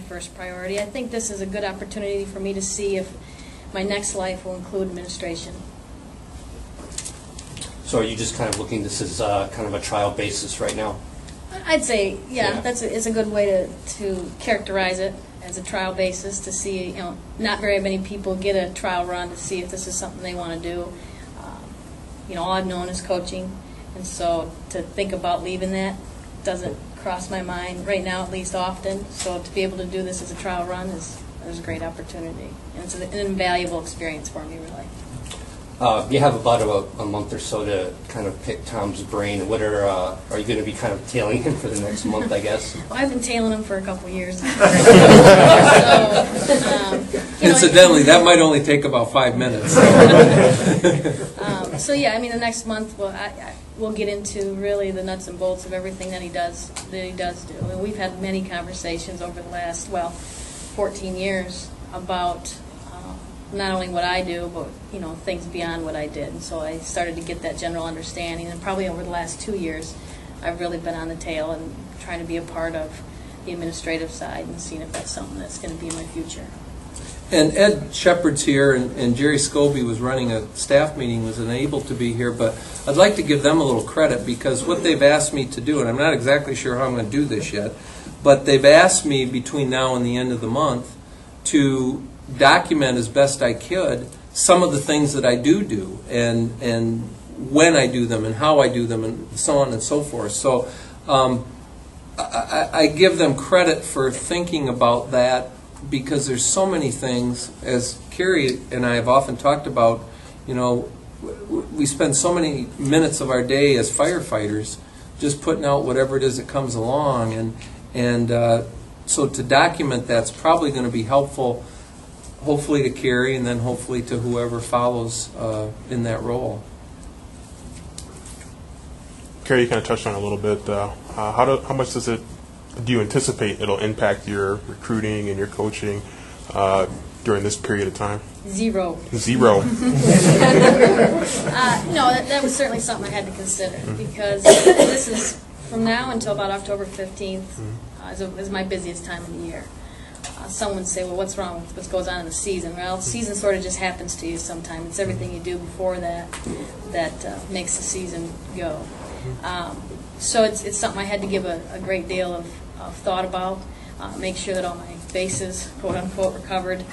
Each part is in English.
first priority. I think this is a good opportunity for me to see if my next life will include administration. So are you just kind of looking this as kind of a trial basis right now? I'd say, yeah. It's a good way to characterize it as a trial basis, to see, not very many people get a trial run to see if this is something they want to do. All I've known is coaching, and so to think about leaving that doesn't cross my mind right now, at least often. So to be able to do this as a trial run is a great opportunity, and it's an invaluable experience for me, really. You have about a month or so to kind of pick Tom's brain. What are you going to be kind of tailing him for the next month, I guess? Well, I've been tailing him for a couple of years. Incidentally, that might only take about 5 minutes. So yeah, I mean, the next month we'll get into really the nuts and bolts of everything that he does do. I mean, we've had many conversations over the last 14 years about not only what I do, but things beyond what I did. And so I started to get that general understanding, and probably over the last 2 years, I've really been on the tail and trying to be a part of the administrative side and seeing if that's something that's going to be in my future. And Ed Shepard's here, and Jerry Scobie was running a staff meeting, was unable to be here, but I'd like to give them a little credit because what they've asked me to do, and I'm not exactly sure how I'm going to do this yet, but they've asked me between now and the end of the month to document as best I could some of the things that I do and when I do them and how I do them and so on and so forth. So I give them credit for thinking about that because there's so many things, as Keri and I have often talked about, we spend so many minutes of our day as firefighters just putting out whatever it is that comes along, and so to document that's probably going to be helpful, hopefully to Keri, and then hopefully to whoever follows in that role. Keri, you kind of touched on it a little bit. How much do you anticipate it'll impact your recruiting and your coaching during this period of time? Zero. Zero. No, that was certainly something I had to consider because this is from now until about October 15th is my busiest time of the year. Someone would say, well, what's wrong with what goes on in the season? Well, the season sort of just happens to you sometimes. It's everything you do before that makes the season go. So it's something I had to give a great deal of thought about, make sure that all my bases, quote unquote, were covered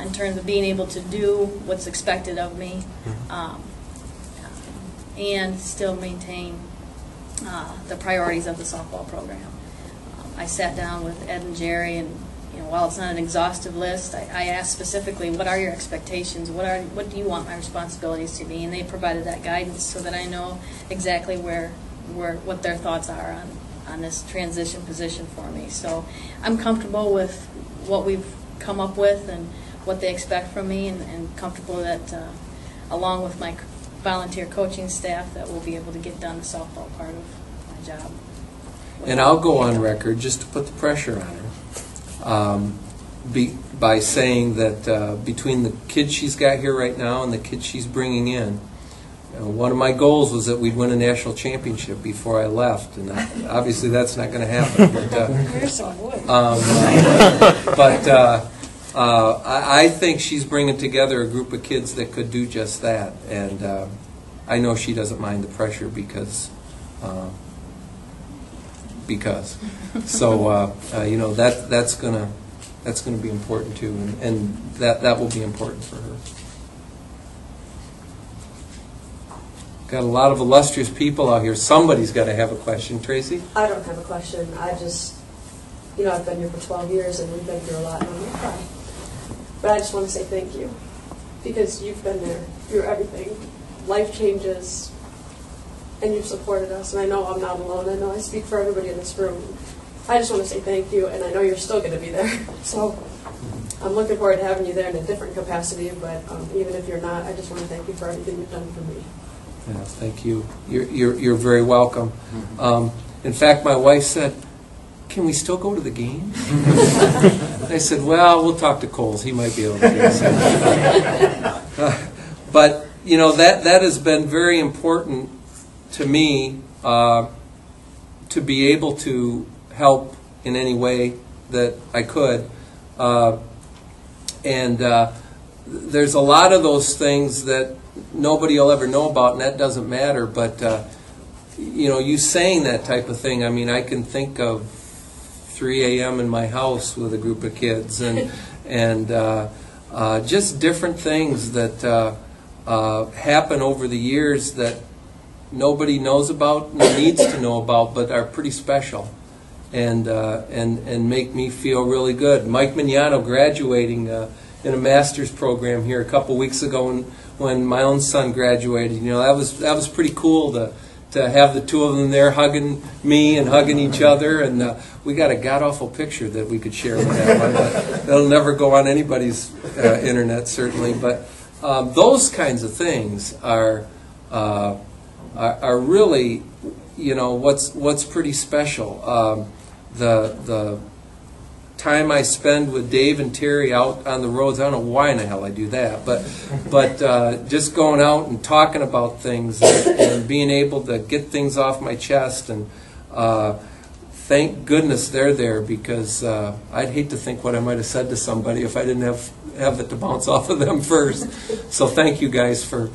in terms of being able to do what's expected of me and still maintain the priorities of the softball program. I sat down with Ed and Jerry, and while it's not an exhaustive list, I asked specifically, what are your expectations? What do you want my responsibilities to be? And they provided that guidance so that I know exactly what their thoughts are on this transition position for me. So I'm comfortable with what we've come up with and what they expect from me, and comfortable that along with my volunteer coaching staff that we'll be able to get done the softball part of my job. And I'll go on record just to put the pressure on her. By saying that between the kids she's got here right now and the kids she's bringing in, one of my goals was that we'd win a national championship before I left, and obviously that's not going to happen. But I think she's bringing together a group of kids that could do just that, and I know she doesn't mind the pressure because. So that's gonna be important too, and that will be important for her. Got a lot of illustrious people out here. Somebody's got to have a question. Tracy? I don't have a question. I just, I've been here for 12 years and we've been through a lot, and I'm going to cry. But I just want to say thank you because you've been there through everything. Life changes, and you've supported us. And I know I'm not alone. I know I speak for everybody in this room. I just want to say thank you, and I know you're still going to be there. So I'm looking forward to having you there in a different capacity, but even if you're not, I just want to thank you for everything you've done for me. Yeah, thank you. You're very welcome. In fact, my wife said, "Can we still go to the game?" I said, "Well, we'll talk to Coles. He might be able to do this." But that has been very important to me to be able to help in any way that I could. There's a lot of those things that nobody will ever know about, and that doesn't matter. But you saying that type of thing, I mean, I can think of 3 a.m. in my house with a group of kids, and just different things that happen over the years that nobody knows about, needs to know about, but are pretty special, and make me feel really good. Mike Mignano graduating in a master's program here a couple weeks ago when my own son graduated. That was pretty cool to have the two of them there hugging me and hugging each other, and we got a god-awful picture that we could share with that one, but that'll never go on anybody's internet, certainly. But those kinds of things are really, what's pretty special. The time I spend with Dave and Terry out on the roads, I don't know why in the hell I do that, but just going out and talking about things and being able to get things off my chest, and thank goodness they're there, because I'd hate to think what I might have said to somebody if I didn't have it to bounce off of them first. So thank you guys for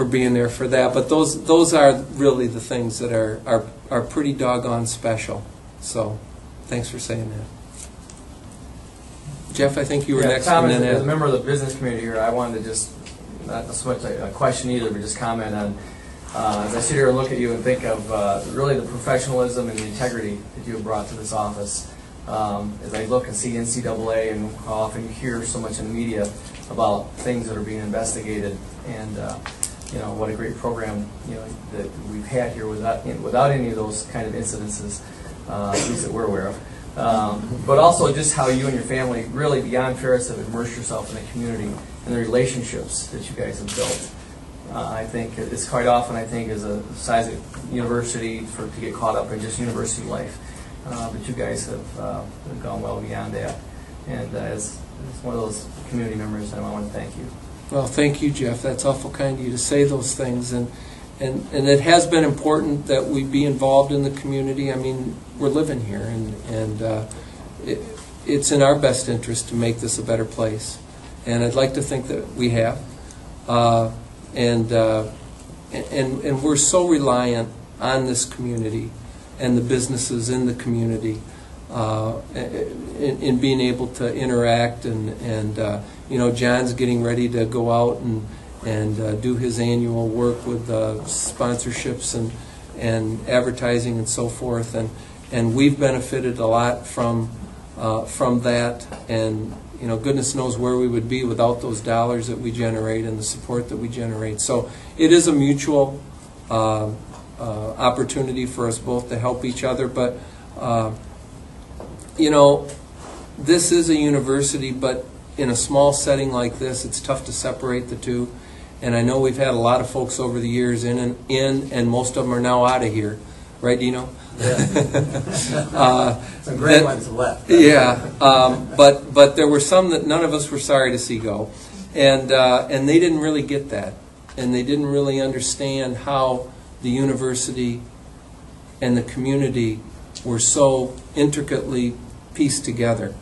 being there for that. But those are really the things that are pretty doggone special. So thanks for saying that. Jeff, I think you were next. Tom, and then as a member of the business community here, I wanted to just, not so much a question either, but just comment on, as I sit here and look at you and think of really the professionalism and the integrity that you have brought to this office. As I look and see NCAA and how often you hear so much in the media about things that are being investigated, and what a great program that we've had here without any of those kind of incidences, at least that we're aware of. But also just how you and your family really, beyond Ferris, have immersed yourself in the community and the relationships that you guys have built. I think it's quite often, as a size of university, to get caught up in just university life. But you guys have gone well beyond that. And as one of those community members, I want to thank you. Well, thank you, Jeff. That's awful kind of you to say those things. And it has been important that we be involved in the community. I mean, we're living here, and it's in our best interest to make this a better place. And I'd like to think that we have. And we're so reliant on this community and the businesses in the community in being able to interact. And John's getting ready to go out and do his annual work with sponsorships and advertising and so forth, and we've benefited a lot from that, and goodness knows where we would be without those dollars that we generate and the support that we generate. So it is a mutual opportunity for us both to help each other, but this is a university, but in a small setting like this, it's tough to separate the two. And I know we've had a lot of folks over the years in, and most of them are now out of here. Right, Dino? Yeah. Some great ones left. Yeah, but there were some that none of us were sorry to see go. And they didn't really get that. And they didn't really understand how the university and the community were so intricately pieced together.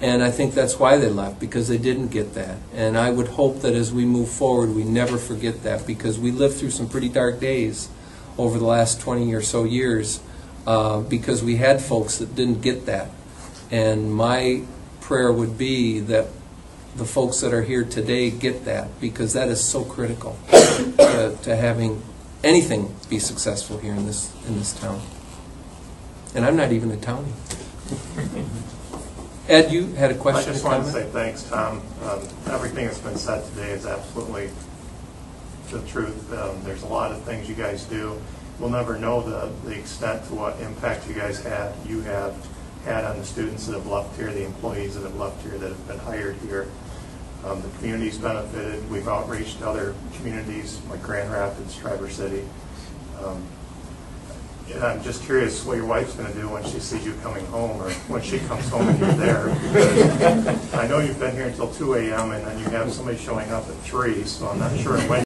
And I think that's why they left, because they didn't get that. And I would hope that as we move forward, we never forget that, because we lived through some pretty dark days over the last 20 or so years because we had folks that didn't get that. And my prayer would be that the folks that are here today get that, because that is so critical to having anything be successful here in this town. And I'm not even a townie. Ed, you had a question? I just wanted to say thanks, Tom. Everything that's been said today is absolutely the truth. There's a lot of things you guys do. We'll never know the extent to what impact you guys have had on the students that have left here, the employees that have left here, that have been hired here. The community's benefited. We've outreached to other communities like Grand Rapids, Traverse City. And I'm just curious what your wife's going to do when she sees you coming home, or when she comes home and you're there. I know you've been here until 2 a.m. and then you have somebody showing up at 3, so I'm not sure when